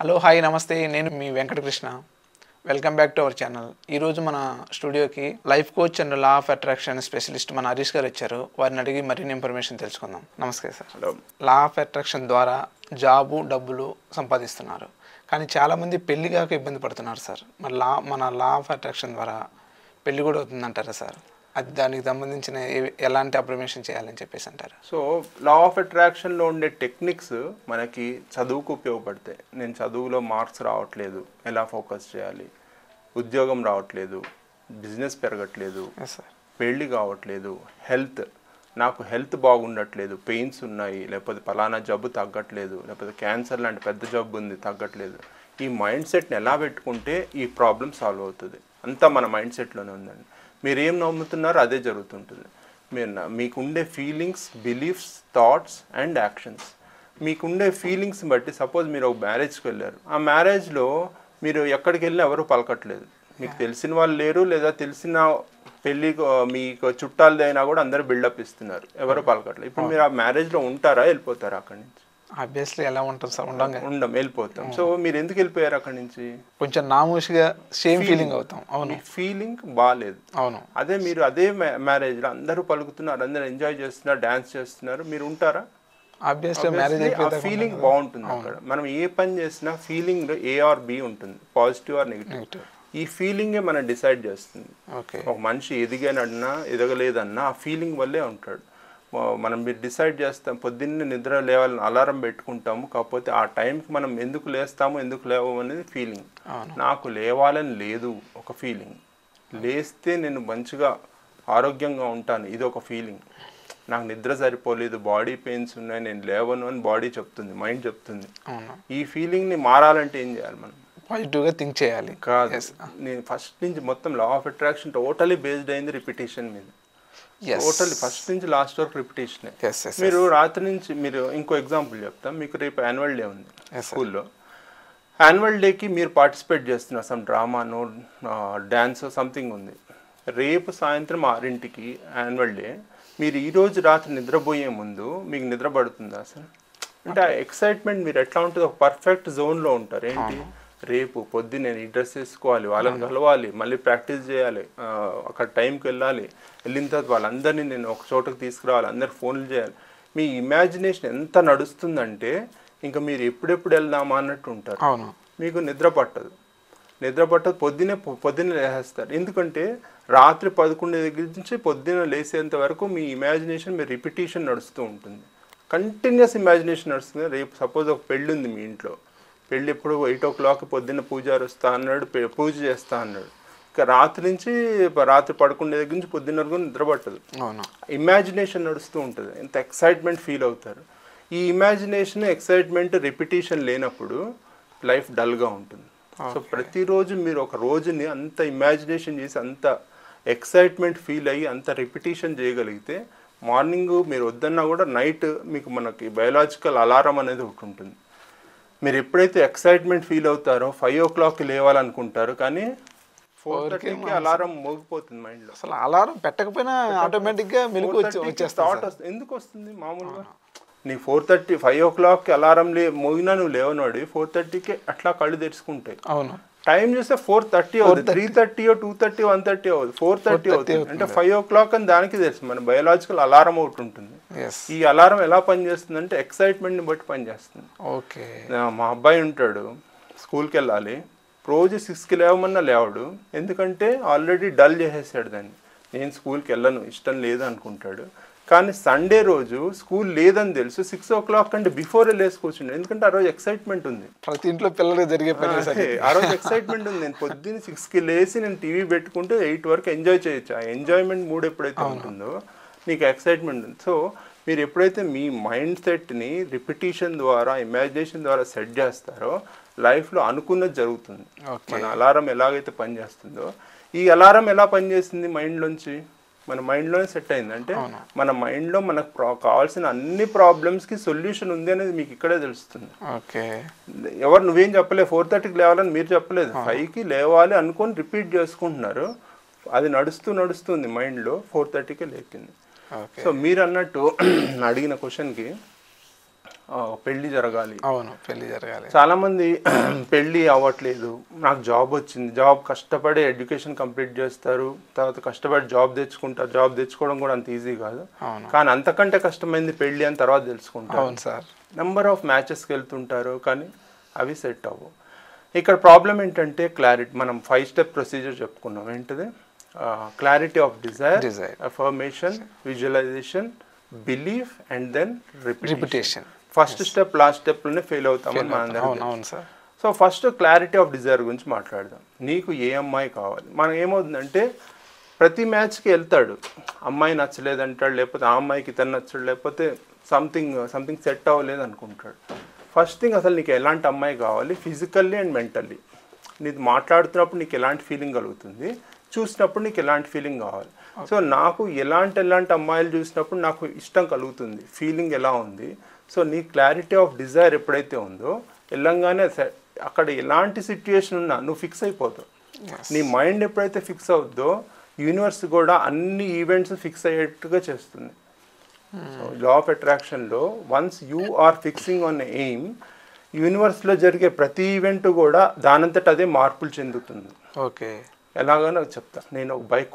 Hello hi నమస్తే నేను మీ Venkatakrishna welcome back to our channel. ఈరోజు మన స్టూడియోకి life coach and law of attraction specialist మన హరీష్ గారు వచ్చారు. వారిని అడిగి మరిన్ని ఇన్ఫర్మేషన్ తెలుసుకుందాం. నమస్తే sir. Hello. Law of attraction ద్వారా జాబు డబ్బులు సంపాదిస్తున్నారు, కానీ చాలామంది పెళ్లి కాక ఇబ్బంది పడుతున్నారు సార్. మరి మన లా ఆఫ్ అట్రాక్షన్ ద్వారా పెళ్లి కూడా అవుతుందంటారా సార్? అది దానికి సంబంధించిన ఎలాంటి అప్రమేషన్ చేయాలని చెప్పేసి అంటారు? సో లా ఆఫ్ అట్రాక్షన్లో ఉండే టెక్నిక్స్ మనకి చదువుకు ఉపయోగపడతాయి. నేను చదువులో మార్క్స్ రావట్లేదు, ఎలా ఫోకస్ చేయాలి, ఉద్యోగం రావట్లేదు, బిజినెస్ పెరగట్లేదు, పెళ్ళి కావట్లేదు, నాకు హెల్త్ బాగుండట్లేదు, పెయిన్స్ ఉన్నాయి, లేకపోతే పలానా జబ్బు తగ్గట్లేదు, లేకపోతే క్యాన్సర్ లాంటి పెద్ద జబ్బు ఉంది తగ్గట్లేదు. ఈ మైండ్ సెట్ని ఎలా పెట్టుకుంటే ఈ ప్రాబ్లం సాల్వ్ అవుతుంది అంతా మన మైండ్ సెట్లోనే ఉందండి. మీరు ఏం నమ్ముతున్నారో అదే జరుగుతుంటుంది. మీకుండే feelings, beliefs, thoughts and actions. మీకుండే ఫీలింగ్స్ బట్టి సపోజ్ మీరు ఒక మ్యారేజ్కి వెళ్ళారు, ఆ మ్యారేజ్లో మీరు ఎక్కడికి వెళ్ళినా ఎవరు పలకట్లేదు, మీకు తెలిసిన వాళ్ళు లేరు, లేదా తెలిసిన పెళ్ళి మీకు చుట్టాలదైనా కూడా అందరూ బిల్డప్ ఇస్తున్నారు, ఎవరు పలకట్లేదు. ఇప్పుడు మీరు ఆ మ్యారేజ్లో ఉంటారా, వెళ్ళిపోతారా అక్కడి నుంచి? ఆబ్వియస్లీ ఎలా ఉంటాం సార్, వెళ్ళిపోతాం. సో మీరు ఎందుకు వెళ్ళిపోయారు అక్కడి నుంచి? కొంచెం నామూషిగా సేమ్ ఫీలింగ్ అవుతాం. అవును, ఫీలింగ్ బాగాలేదు. అవును. అదే మీరు అదే మ్యారేజ్లో అందరూ పలుకుతున్నారు, అందరూ ఎంజాయ్ చేస్తున్నారు, డాన్స్ చేస్తున్నారు, మీరు ఉంటారా? ఫీలింగ్ బాగుంటుంది అక్కడ. మనం ఏ పని చేసినా ఫీలింగ్ ఏ ఆర్ బి ఉంటుంది, పాజిటివ్ ఆర్ నెగిటివ్. ఈ ఫీలింగే మనం డిసైడ్ చేస్తుంది. ఒక మనిషి ఎదిగానన్నా ఎదగలేదన్నా ఆ ఫీలింగ్ వల్లే ఉంటాడు. మీరు డిసైడ్ చేస్తాం, పొద్దున్నే నిద్ర లేవాలని అలారం పెట్టుకుంటాము, కాకపోతే ఆ టైంకి మనం ఎందుకు లేస్తాము ఎందుకు లేవము అనేది ఫీలింగ్. నాకు లేవాలని లేదు ఒక ఫీలింగ్, లేస్తే నేను మంచిగా ఆరోగ్యంగా ఉంటాను ఇది ఒక ఫీలింగ్. నాకు నిద్ర సరిపోలేదు, బాడీ పెయిన్స్ ఉన్నాయి, నేను లేవను అని బాడీ చెప్తుంది, మైండ్ చెప్తుంది. ఈ ఫీలింగ్ని మారాలంటే ఏం చేయాలి? మనం పాజిటివ్గా థింక్ చేయాలి. కాదు, నేను ఫస్ట్ నుంచి మొత్తం లా ఆఫ్ అట్రాక్షన్ టోటలీ బేస్డ్ అయింది రిపిటేషన్ మీద. టోటల్లీ ఫస్ట్ నుంచి లాస్ట్ వరకు రిపిటేషన్. మీరు రాత్రి నుంచి మీరు ఇంకో ఎగ్జాంపుల్ చెప్తాం. మీకు రేపు యాన్యువల్ డే ఉంది స్కూల్లో. యాన్యువల్ డేకి మీరు పార్టిసిపేట్ చేస్తున్నారు, సమ్ డ్రామానో డ్యాన్స్ సంథింగ్ ఉంది. రేపు సాయంత్రం 6ంటికి యాన్యువల్ డే. మీరు ఈరోజు రాత్రి నిద్రపోయే ముందు మీకు నిద్ర పడుతుందా అసలు? అంటే ఆ ఎక్సైట్మెంట్ మీరు ఎట్లా ఉంటుంది, ఒక పర్ఫెక్ట్ జోన్లో ఉంటారు. ఏంటి, రేపు పొద్దున్న నేను ఈ డ్రెస్ వేసుకోవాలి, వాళ్ళని కలవాలి, మళ్ళీ ప్రాక్టీస్ చేయాలి, అక్కడ టైంకి వెళ్ళాలి, వెళ్ళిన తర్వాత వాళ్ళందరినీ నేను ఒక చోటకి తీసుకురావాలి, అందరికి ఫోన్లు చేయాలి. మీ ఇమాజినేషన్ ఎంత నడుస్తుందంటే ఇంకా మీరు ఎప్పుడెప్పుడు వెళ్దామా అన్నట్టు ఉంటారు. మీకు నిద్ర పట్టదు. పొద్దున్నే లేస్తారు. ఎందుకంటే రాత్రి 11 దగ్గర నుంచి పొద్దున్న లేసేంత వరకు మీ ఇమాజినేషన్, మీ రిపిటేషన్ నడుస్తూ ఉంటుంది. కంటిన్యూస్ ఇమాజినేషన్ నడుస్తుంది. రేపు సపోజ్ ఒక పెళ్ళి ఉంది మీ ఇంట్లో, పెళ్ళి ఎప్పుడు 8 o'clock పొద్దున్న పూజారి వస్తా అన్నాడు, పూజ చేస్తా అన్నాడు. ఇక రాత్రి 11 దగ్గర నుంచి పొద్దున్న వరకు నిద్రపట్టదు. ఇమాజినేషన్ నడుస్తూ ఉంటుంది. ఎంత ఎక్సైట్మెంట్ ఫీల్ అవుతారు. ఈ ఇమాజినేషన్, ఎక్సైట్మెంట్, రిపిటేషన్ లేనప్పుడు లైఫ్ డల్గా ఉంటుంది. సో ప్రతిరోజు మీరు ఒక రోజుని అంత ఇమాజినేషన్ చేసి, అంత ఎక్సైట్మెంట్ ఫీల్ అయ్యి, అంత రిపిటేషన్ చేయగలిగితే మార్నింగ్ మీరు వద్దన్నా కూడా నైట్ మీకు మనకి బయలాజికల్ అలారం అనేది ఒకటి ఉంటుంది. మీరు ఎప్పుడైతే ఎక్సైట్మెంట్ ఫీల్ అవుతారో 5 o'clock లేవాలనుకుంటారు, కానీ 4:30కి అలారం మోగిపోతుంది మైండ్లో. అసలు అలారం పెట్టకపోయినా ఆటోమేటిక్గా మెలుగు థాట్ వస్తుంది. ఎందుకు వస్తుంది? మామూలుగా నీ 5 o'clock అలారం మోగినా నువ్వు లేవనోడి 4:30కి అట్లా కళ్ళు తెరుచుకుంటాయి. అవును, టైం చూస్తే 4:30 అవుతుంది, 3:30, 2:30, 1:30 అవుతుంది, 4:30 అవుతుంది. అంటే 5 o'clock అని దానికి తెలుసు. మన బయోలాజికల్ అలారం ఒకటి ఉంటుంది. ఈ అలారం ఎలా పనిచేస్తుంది అంటే ఎక్సైట్మెంట్ని బట్టి పనిచేస్తుంది. ఓకే, మా అబ్బాయి ఉంటాడు, స్కూల్కి వెళ్ళాలి, రోజు 6కి లేవమన్నా లేవడు. ఎందుకంటే ఆల్రెడీ డల్ చేసేసాడు దాన్ని. నేను స్కూల్కి వెళ్ళను, ఇష్టం లేదు అనుకుంటాడు. కానీ సండే రోజు స్కూల్ లేదని తెలుసు, 6 o'clock అంటే బిఫోరే లేసి కూర్చుండే. ఎందుకంటే ఆ రోజు ఎక్సైట్మెంట్ ఉంది. ప్రతి ఇంట్లో పిల్లలు జరిగే పని ఆ రోజు ఎక్సైట్మెంట్ ఉంది. నేను పొద్దున్న 6కి లేసి నేను టీవీ పెట్టుకుంటే 8 వరకు ఎంజాయ్ చేయొచ్చు. ఆ ఎంజాయ్మెంట్ మూడ్ ఎప్పుడైతే ఉంటుందో నీకు ఎక్సైట్మెంట్ ఉంది. సో మీరు ఎప్పుడైతే మీ మైండ్ సెట్ని రిపిటేషన్ ద్వారా, ఇమాజినేషన్ ద్వారా సెట్ చేస్తారో లైఫ్లో అనుకున్నది జరుగుతుంది. మన అలారం ఎలాగైతే పనిచేస్తుందో, ఈ అలారం ఎలా పనిచేస్తుంది మైండ్లోంచి? మన మైండ్లోనే సెట్ అయింది. అంటే మన మైండ్లో మనకు కావాల్సిన అన్ని ప్రాబ్లమ్స్కి సొల్యూషన్ ఉంది అనేది మీకు ఇక్కడే తెలుస్తుంది. నువ్వేం చెప్పలేదు, 4:30కి లేవాలని మీరు చెప్పలేదు, 5కి లేవాలి అనుకొని రిపీట్ చేసుకుంటున్నారు. అది నడుస్తుంది మైండ్లో, 4:30కి లేకింది. సో మీరు అన్నట్టు అడిగిన క్వశ్చన్కి పెళ్లి జరగాలి. అవును, పెళ్లి జరగాలి. చాలామంది పెళ్ళి అవ్వట్లేదు, నాకు జాబ్ వచ్చింది, జాబ్ కష్టపడి ఎడ్యుకేషన్ కంప్లీట్ చేస్తారు, తర్వాత కష్టపడి జాబ్ తెచ్చుకుంటారు. జాబ్ తెచ్చుకోవడం కూడా అంత ఈజీ కాదు, కానీ అంతకంటే కష్టమైంది పెళ్ళి అని తర్వాత తెలుసుకుంటారు. అవును సార్. నెంబర్ ఆఫ్ మ్యాచెస్కి వెళ్తుంటారు, కానీ అవి సెట్ అవ్వవు. ఇక్కడ ప్రాబ్లం ఏంటంటే క్లారిటీ. మనం 5 స్టెప్ ప్రొసీజర్ చెప్పుకున్నాం. ఏంటిది? Clarity of desire, affirmation, visualisation, belief and then repetition. First step last స్టెప్లోనే ఫెయిల్ అవుతామని మనం. So first clarity of desire గురించి మాట్లాడదాం. నీకు ఏ అమ్మాయి కావాలి? మనం ఏమవుతుందంటే ప్రతి మ్యాచ్కి వెళ్తాడు, అమ్మాయి నచ్చలేదంటాడు, లేకపోతే ఆ అమ్మాయికి తను నచ్చడు, లేకపోతే సంథింగ్ సెట్ అవ్వలేదు అనుకుంటాడు. ఫస్ట్ థింగ్, అసలు నీకు ఎలాంటి అమ్మాయి కావాలి? Physically and mentally. నీకు మాట్లాడుతున్నప్పుడు నీకు ఎలాంటి ఫీలింగ్ కలుగుతుంది, చూసినప్పుడు నీకు ఎలాంటి ఫీలింగ్ కావాలి. సో నాకు ఎలాంటి అమ్మాయిలు చూసినప్పుడు నాకు ఇష్టం కలుగుతుంది, ఫీలింగ్ ఎలా ఉంది. సో నీ క్లారిటీ ఆఫ్ డిజైర్ ఎప్పుడైతే ఉందో, వెళ్ళంగానే అక్కడ ఎలాంటి సిచ్యుయేషన్ ఉన్నా నువ్వు ఫిక్స్ అయిపోతావు. నీ మైండ్ ఎప్పుడైతే ఫిక్స్ అవుద్దో, యూనివర్స్ కూడా అన్ని ఈవెంట్స్ ఫిక్స్ అయ్యేట్టుగా చేస్తుంది. సో లా ఆఫ్ అట్రాక్షన్లో once you are fixing on aim, యూనివర్స్లో జరిగే ప్రతి ఈవెంట్ కూడా దానంతట అదే మార్పులు చెందుతుంది. ఓకే. ఎలాగో నాకు చెప్తా. నేను ఒక బైక్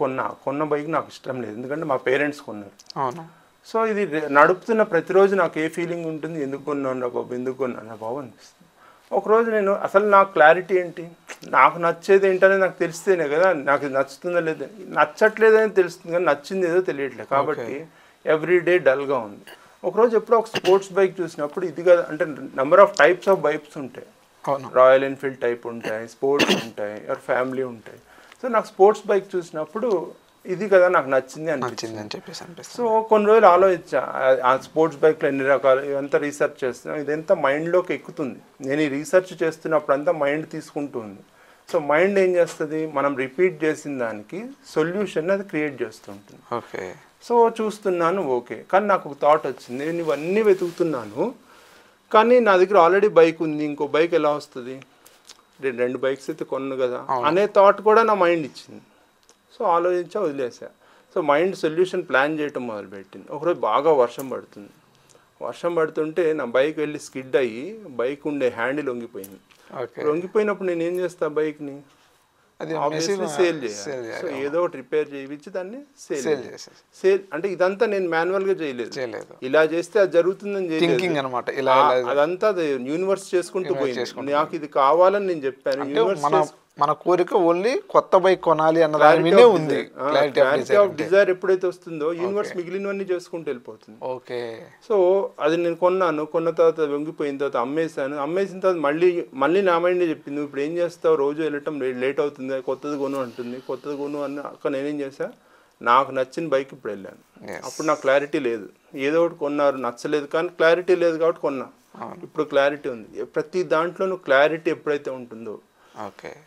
కొన్న బైక్ నాకు ఇష్టం లేదు, ఎందుకంటే మా పేరెంట్స్ కొన్నారు. అవును. సో ఇది నడుపుతున్న ప్రతిరోజు నాకు ఏ ఫీలింగ్ ఉంటుంది? ఎందుకు కొన్నాను బాబు అనిపిస్తుంది. ఒకరోజు నేను అసలు నాకు క్లారిటీ ఏంటి, నాకు నచ్చేది ఏంటనేది నాకు తెలిస్తేనే కదా, నాకు నచ్చుతుందో లేదో. నచ్చట్లేదని తెలుస్తుంది కానీ నచ్చింది ఏదో తెలియట్లేదు. కాబట్టి ఎవ్రీడే డల్గా ఉంది. ఒకరోజు ఎప్పుడో ఒక స్పోర్ట్స్ బైక్ చూసినప్పుడు, ఇది కదా అంటే number of types of bikes ఉంటాయి. రాయల్ ఎన్ఫీల్డ్ టైప్ ఉంటాయి, స్పోర్ట్స్ ఉంటాయి, ఎవరి ఫ్యామిలీ ఉంటాయి. సో నాకు స్పోర్ట్స్ బైక్ చూసినప్పుడు ఇది కదా నాకు నచ్చింది అనిపించింది అని చెప్పేసి అనిపిస్తుంది. సో కొన్ని రోజులు ఆలోచించా, ఆ స్పోర్ట్స్ బైక్లో ఎన్ని రకాలు, ఇదంతా రీసెర్చ్ చేస్తున్నాం, ఇదంతా మైండ్లోకి ఎక్కుతుంది. నేను ఈ రీసెర్చ్ చేస్తున్నప్పుడు అంతా మైండ్ తీసుకుంటుంది. సో మైండ్ ఏం చేస్తుంది, మనం రిపీట్ చేసిన దానికి సొల్యూషన్ అది క్రియేట్ చేస్తుంటుంది. ఓకే. సో చూస్తున్నాను, ఓకే, కానీ నాకు ఒక థాట్ వచ్చింది. నేను ఇవన్నీ వెతుకుతున్నాను, కానీ నా దగ్గర ఆల్రెడీ బైక్ ఉంది, ఇంకో బైక్ ఎలా వస్తుంది, 2 బైక్స్ అయితే కొన్ను కదా అనే థాట్ కూడా నా మైండ్ ఇచ్చింది. సో ఆలోచించా, వదిలేసా. సో మైండ్ సొల్యూషన్ ప్లాన్ చేయటం మొదలుపెట్టింది. ఒకరోజు బాగా వర్షం పడుతుంది. వర్షం పడుతుంటే నా బైక్ వెళ్ళి స్కిడ్ అయ్యి బైక్ ఉండే హ్యాండిల్ వంగిపోయింది. వంగిపోయినప్పుడు నేను ఏం చేస్తా, బైక్ని సేల్ చేయాలి. సో ఏదో ఒకటి రిపేర్ చేయించి దాన్ని సేల్ అంటే ఇదంతా నేను మాన్యువల్గా చేయలేదు, ఇలా చేస్తే అది జరుగుతుందని చేయలేదు. అదంతా యూనివర్స్ చేసుకుంటూ పోయింది. నాకు ఇది కావాలని నేను చెప్పాను. మన కోరిక ఓన్లీ కొత్త బైక్ కొనాలి అన్న దాని మీదే ఉంది. క్లారిటీ ఆఫ్ డిజైర్ ఎప్పుడైతే వస్తుందో, యూనివర్స్ మిగిలినవన్నీ చేసుకుంటూ వెళ్ళిపోతుంది. ఓకే. సో అది నేను కొన్న తర్వాత వంగిపోయిన తర్వాత అమ్మేసిన తర్వాత మళ్ళీ నా మైండ్ చెప్పింది, నువ్వు ఇప్పుడు ఏం చేస్తావు, రోజు వెళ్ళటం లేట్ అవుతుంది, కొత్తది కొను అంటుంది. కొత్తది కొను అని అక్కడ నేనేం చేశా, నాకు నచ్చిన బైక్ ఇప్పుడు వెళ్ళాను. అప్పుడు నాకు క్లారిటీ లేదు, ఏదో ఒకటి కొన్నారు, నచ్చలేదు, కానీ క్లారిటీ లేదు కాబట్టి కొన్నా. ఇప్పుడు క్లారిటీ ఉంది. ప్రతి దాంట్లోనూ క్లారిటీ ఎప్పుడైతే ఉంటుందో,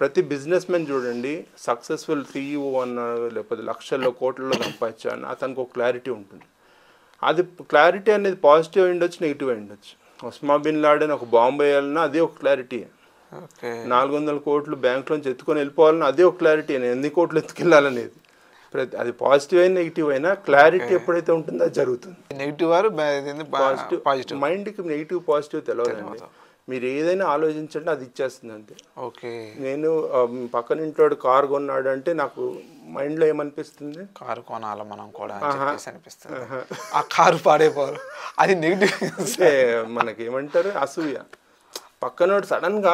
ప్రతి బిజినెస్ మెన్ చూడండి, సక్సెస్ఫుల్ CEO అన్నారు, లేకపోతే లక్షల్లో కోట్లలో సంపాదించాను, అతనికి ఒక క్లారిటీ ఉంటుంది. అది క్లారిటీ అనేది పాజిటివ్ అయి ఉండొచ్చు, నెగిటివ్ అయి ఉండొచ్చు. ఒస్మా బిన్ లాడెన్ ఒక బాంబు వేయాలన్నా అదే ఒక క్లారిటీ. 400 కోట్లు బ్యాంకులోంచి ఎత్తుకొని వెళ్ళిపోవాలన్నా అదే ఒక క్లారిటీ. ఎన్ని కోట్లు ఎత్తుకెళ్ళాలనేది అది పాజిటివ్ అయినా నెగిటివ్ అయినా క్లారిటీ ఎప్పుడైతే ఉంటుందో అది జరుగుతుంది. నెగిటివ్ పాజిటివ్ మైండ్కి నెగిటివ్ పాజిటివ్ తెలియదండి. మీరు ఏదైనా ఆలోచించండి, అది ఇచ్చేస్తుంది అంతే. ఓకే. నేను పక్కన ఇంట్లో కారు కొన్నాడు అంటే నాకు మైండ్లో ఏమనిపిస్తుంది, కారు కొనాలి మనం కూడా అనిపిస్తుంది. ఆ కారు పాడైపోరు, అది నెగిటివ్. మనకి ఏమంటారు, అసూయ. పక్కనోడు సడన్గా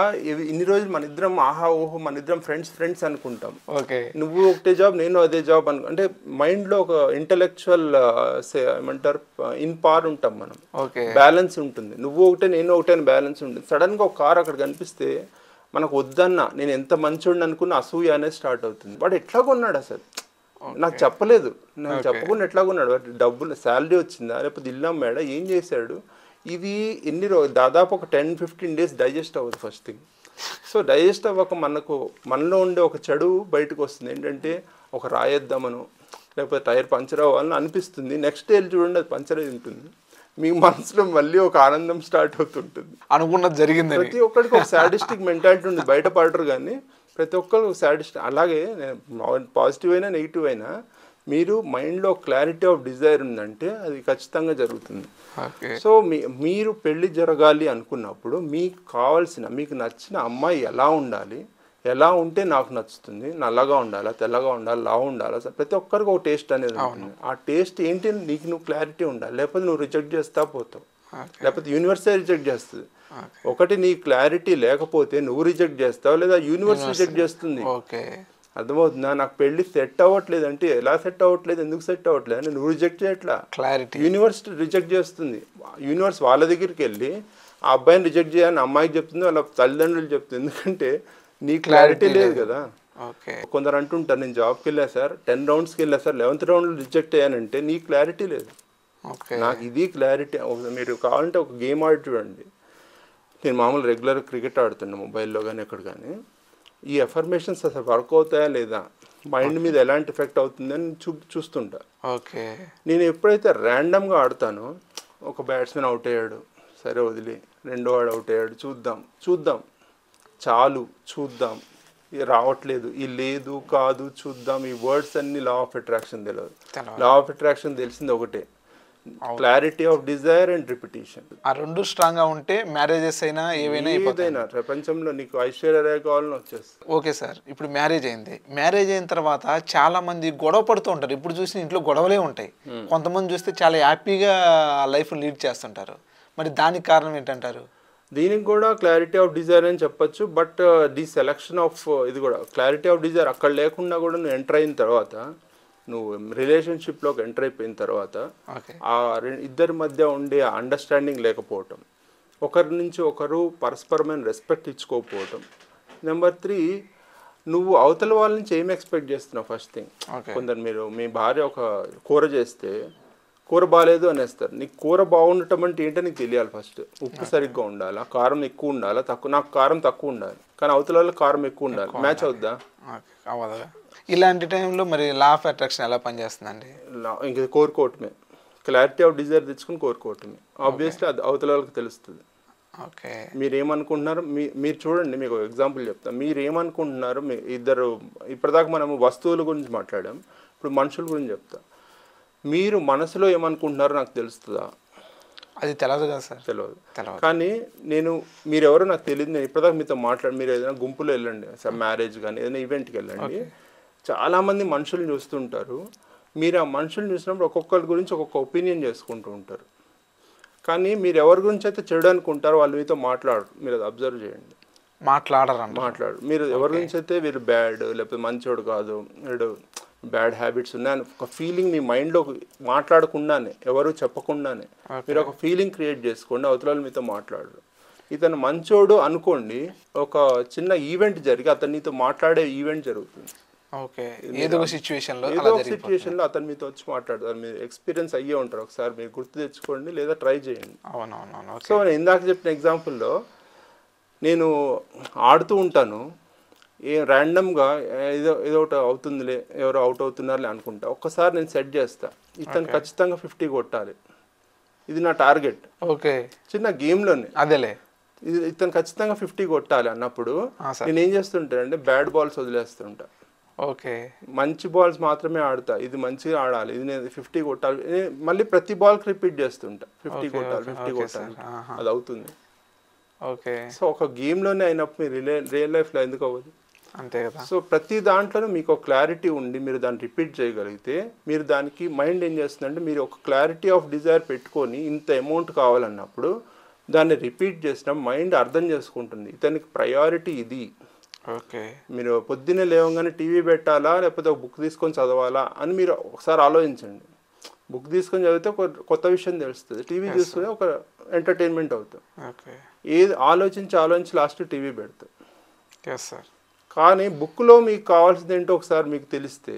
ఇన్ని రోజులు మన ఇద్దరం మన ఇద్దరం ఫ్రెండ్స్ అనుకుంటాం. ఓకే. నువ్వు ఒకటే జాబ్, నేను అదే జాబ్ అంటే మైండ్లో ఒక ఇంటలెక్చువల్ ఏమంటారు ఇన్ పార్ ఉంటాం మనం. బ్యాలెన్స్ ఉంటుంది. నువ్వు ఒకటే నేను ఒకటే అని బ్యాలెన్స్ ఉంటుంది. సడన్గా ఒక కారు అక్కడ కనిపిస్తే మనకు వద్దన్నా, నేను ఎంత మంచోడిని అనుకున్న అసూయ అనేది స్టార్ట్ అవుతుంది. వాడు ఎట్లా కొన్నాడు అసలు, నాకు చెప్పలేదు, నాకు చెప్పకుండా ఎట్లా కొన్నాడు, వాటి డబ్బులు శాలరీ వచ్చిందా, లేకపోతే ఇల్లు అమ్మాడా, ఏం చేశాడు, ఇది ఎన్ని రోజులు, దాదాపు ఒక 10-15 days డైజెస్ట్ అవ్వదు ఫస్ట్ థింగ్. సో డైజెస్ట్ అవ్వక మనలో ఉండే ఒక చెడు బయటకు వస్తుంది. ఏంటంటే ఒక రాయేద్దామను, లేకపోతే టైర్ పంచర్ అవ్వాలని అనిపిస్తుంది. నెక్స్ట్ డే చూడండి అది పంచర్ అయి ఉంటుంది. మీ మనసులో మళ్ళీ ఒక ఆనందం స్టార్ట్ అవుతుంటుంది, అనుకున్నది జరిగింది. ప్రతి ఒక్కరికి ఒక సాడిస్టిక్ మెంటాలిటీ ఉంది, బయటపడరు కానీ ప్రతి ఒక్కరు ఒక సాడిస్టిక్. అలాగే పాజిటివ్ అయినా నెగిటివ్ అయినా మీరు మైండ్లో క్లారిటీ ఆఫ్ డిజైర్ ఉందంటే అది ఖచ్చితంగా జరుగుతుంది. ఓకే. సో మీరు పెళ్లి జరగాలి అనుకున్నప్పుడు మీకు కావాల్సిన మీకు నచ్చిన అమ్మాయి ఎలా ఉండాలి, ఎలా ఉంటే నాకు నచ్చుతుంది, నల్లగా ఉండాలా, తెల్లగా ఉండాలి, లావు ఉండాలా, ప్రతి ఒక్కరికి ఒక టేస్ట్ అనేది ఉంటుంది. ఆ టేస్ట్ ఏంటి నీకు నువ్వు క్లారిటీ ఉండాలి, లేకపోతే నువ్వు రిజెక్ట్ చేస్తా పోతావు, లేకపోతే యూనివర్సే రిజెక్ట్ చేస్తుంది. ఒకటి నీ క్లారిటీ లేకపోతే నువ్వు రిజెక్ట్ చేస్తావు లేదా యూనివర్స్ రిజెక్ట్ చేస్తుంది. అర్థమవుతుందా? నాకు పెళ్లి సెట్ అవ్వట్లేదు అంటే ఎలా సెట్ అవ్వట్లేదు, ఎందుకు సెట్ అవ్వట్లేదు అని నువ్వు రిజెక్ట్ చేయట్లా, క్లారిటీ యూనివర్స్ రిజెక్ట్ చేస్తుంది. యూనివర్స్ వాళ్ళ దగ్గరికి వెళ్ళి ఆ అబ్బాయిని రిజెక్ట్ చేయాలని అమ్మాయికి చెప్తుంది, వాళ్ళ తల్లిదండ్రులు చెప్తుంది. ఎందుకంటే నీ క్లారిటీ లేదు కదా. కొందరు అంటుంటారు నేను జాబ్కి వెళ్ళా సార్, 10 రౌండ్స్కి వెళ్ళా సార్, 11th రౌండ్లో రిజెక్ట్ అయ్యానంటే నీ క్లారిటీ లేదు. నాకు ఇది క్లారిటీ. మీరు కావాలంటే ఒక గేమ్ ఆడి చూడండి. నేను మామూలు రెగ్యులర్ క్రికెట్ ఆడుతున్నా మొబైల్లో కానీ ఎక్కడ కానీ. ఈ ఎఫర్మేషన్స్ అసలు వర్క్ అవుతాయా లేదా, మైండ్ మీద ఎలాంటి ఎఫెక్ట్ అవుతుందని చూస్తుంటా. ఓకే. నేను ఎప్పుడైతే ర్యాండమ్గా ఆడతానో, ఒక బ్యాట్స్మెన్ అవుట్ అయ్యాడు, సరే వదిలి, రెండో వాడు అవుట్ అయ్యాడు, చూద్దాం చాలు, చూద్దాం, రావట్లేదు, ఈ లేదు కాదు చూద్దాం, ఈ వర్డ్స్ అన్ని లా ఆఫ్ అట్రాక్షన్ తెలియదు. లా ఆఫ్ అట్రాక్షన్ తెలిసింది ఒకటే, clarity of desire and repetition. ఆ రెండు స్ట్రాంగ్ గా ఉంటే మ్యారేజెస్ అయినా ఏదైనా ప్రపంచంలో నీకు ఐశ్వర్య కావాలని వచ్చేస్తుంది. ఓకే సార్, ఇప్పుడు మ్యారేజ్ అయింది. మ్యారేజ్ అయిన తర్వాత చాలా మంది గొడవ పడుతూ ఉంటారు. ఇప్పుడు చూసిన ఇంట్లో గొడవలే ఉంటాయి. కొంతమంది చూస్తే చాలా హ్యాపీగా లైఫ్ లీడ్ చేస్తుంటారు. మరి దానికి కారణం ఏంటంటారు? దీనికి కూడా క్లారిటీ ఆఫ్ డిజైర్ అని చెప్పొచ్చు. బట్ ది సెలెక్షన్ ఆఫ్ ఇది కూడా క్లారిటీ ఆఫ్ డిజైర్ అక్కడ లేకుండా కూడా నువ్వు ఎంటర్ అయిన తర్వాత, నువ్వు రిలేషన్షిప్లోకి ఎంటర్ అయిపోయిన తర్వాత ఆ ఇద్దరి మధ్య ఉండే అండర్స్టాండింగ్ లేకపోవటం, ఒకరి నుంచి ఒకరు పరస్పరమైన రెస్పెక్ట్ ఇచ్చుకోకపోవటం. నెంబర్ 3, నువ్వు అవతల వాళ్ళ నుంచి ఏం ఎక్స్పెక్ట్ చేస్తున్నావు. ఫస్ట్ థింగ్, కొందరు మీ భార్య ఒక కూర చేస్తే కూర బాగాలేదు అనేస్తారు. నీకు కూర బాగుండటం అంటే ఏంటో నీకు తెలియాలి. ఫస్ట్ ఉప్పు సరిగ్గా ఉండాలా, కారం ఎక్కువ ఉండాలా, తక్కువ, నాకు కారం తక్కువ ఉండాలి, కానీ అవతల వాళ్ళకి కారం ఎక్కువ ఉండాలి. మ్యాచ్ అవుద్దా? ఇలాంటి టైంలో మరి లా ఆఫ్ అట్రాక్షన్ ఎలా పనిచేస్తుందండి? ఇంక కోరుకోవటమే, క్లారిటీ ఆఫ్ డిజైర్ తెచ్చుకుని కోరుకోవటమే. ఆబ్వియస్లీ అది అవతల వాళ్ళకి తెలుస్తుంది. ఓకే. మీరు ఏమనుకుంటున్నారు, మీరు చూడండి, మీకు ఎగ్జాంపుల్ చెప్తా. మీరు ఏమనుకుంటున్నారు, మీ ఇద్దరు, ఇప్పటిదాకా మనము వస్తువుల గురించి మాట్లాడాం, ఇప్పుడు మనుషుల గురించి చెప్తా. మీరు మనసులో ఏమనుకుంటున్నారో నాకు తెలుస్తుందా? అది తెలియదు కదా సార్. తెలియదు. కానీ మీరు ఎవరో నాకు తెలియదు. నేను ఇప్పటిదాకా మీతో మీరు ఏదైనా గుంపులో వెళ్ళండి సార్, మ్యారేజ్ కానీ ఏదైనా ఈవెంట్కి వెళ్ళండి, చాలామంది మనుషులు చూస్తుంటారు. మీరు ఆ మనుషులు చూసినప్పుడు ఒక్కొక్కరి గురించి ఒక్కొక్క ఒపీనియన్ చేసుకుంటూ ఉంటారు. కానీ మీరు ఎవరి గురించి అయితే చెడు అనుకుంటారో వాళ్ళు మీతో మాట్లాడరు. మీరు అది అబ్జర్వ్ చేయండి. మాట్లాడు. మీరు ఎవరి గురించి అయితే వీరు బ్యాడ్, లేకపోతే మంచోడు కాదు, వీడు బ్యాడ్ హ్యాబిట్స్ ఉన్నాయని ఒక ఫీలింగ్ మీ మైండ్లో మాట్లాడకుండానే, ఎవరు చెప్పకుండానే మీరు ఒక ఫీలింగ్ క్రియేట్ చేసుకోండి. అవతల మీతో మాట్లాడరు. ఇతను మంచోడు అనుకోండి, ఒక చిన్న ఈవెంట్ జరిగి అతను నీతో మాట్లాడే ఈవెంట్ జరుగుతుంది. ఏదో ఒక సిచ్యువేషన్లో అతను మీతో వచ్చి మాట్లాడతారు. మీరు ఎక్స్పీరియన్స్ అయ్యే ఉంటారు. ఒకసారి మీరు గుర్తు తెచ్చుకోండి లేదా ట్రై చేయండి. సో నేను ఇందాక చెప్పిన ఎగ్జాంపుల్లో నేను ఆడుతూ ఉంటాను, ర్యాండమ్గా ఏదో ఒకటి అవుతుందిలే, ఎవరో అవుట్ అవుతున్నారులే అనుకుంటా. ఒక్కసారి నేను సెట్ చేస్తా, ఇతను ఖచ్చితంగా 50 కొట్టాలి, ఇది నా టార్గెట్. చిన్న గేమ్లోనే అదేలే, ఇతను ఖచ్చితంగా 50 కొట్టాలి అన్నప్పుడు నేను ఏం చేస్తుంటానంటే బ్యాడ్ బాల్స్ వదిలేస్తుంటా. మంచి బాల్స్ మాత్రమే ఆడతా. ఇది మంచిగా ఆడాలి, ఇది నేను 50 కొట్టాలి, మళ్ళీ ప్రతి బాల్కి రిపీట్ చేస్తుంటా, 50 కొట్టాలి, 50 కొట్టాలి. అది అవుతుంది. సో ఒక గేమ్లోనే అయినప్పుడు మీరు రియల్ లైఫ్లో ఎందుకు అవ్వదు? అంతే కదా. సో ప్రతి దాంట్లోనూ మీకు ఒక క్లారిటీ ఉండి మీరు దాన్ని రిపీట్ చేయగలిగితే, మీరు దానికి మైండ్ ఏం చేస్తుందంటే, మీరు ఒక క్లారిటీ ఆఫ్ డిజైర్ పెట్టుకొని ఇంత అమౌంట్ కావాలన్నప్పుడు దాన్ని రిపీట్ చేసిన మైండ్ అర్థం చేసుకుంటుంది, ఇతనికి ప్రయారిటీ ఇది. మీరు పొద్దున్నే లేవగానే టీవీ పెట్టాలా లేకపోతే ఒక బుక్ తీసుకొని చదవాలా అని మీరు ఒకసారి ఆలోచించండి. బుక్ తీసుకొని చదివితే ఒక కొత్త విషయం తెలుస్తుంది, టీవీ చూసుకుని ఒక ఎంటర్టైన్మెంట్ అవుతాం. ఏది ఆలోచించి లాస్ట్ టీవీ పెడతాం. కానీ బుక్లో మీకు కావాల్సింది ఏంటో ఒకసారి మీకు తెలిస్తే,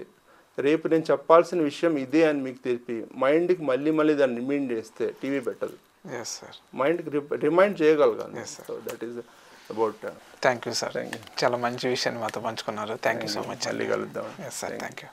రేపు నేను చెప్పాల్సిన విషయం ఇదే అని మీకు తెలిపి మైండ్కి మళ్ళీ దాన్ని రిమైండ్ చేస్తే టీవీ పెట్టదు. మైండ్కి రిమైండ్ చేయగలగాలి. So that is about. Thank you sir, చాలా మంచి విషయాన్ని మాతో పంచుకున్నారు. Thank you so much. మళ్ళీ కలుద్దాం. Yes sir, thank you.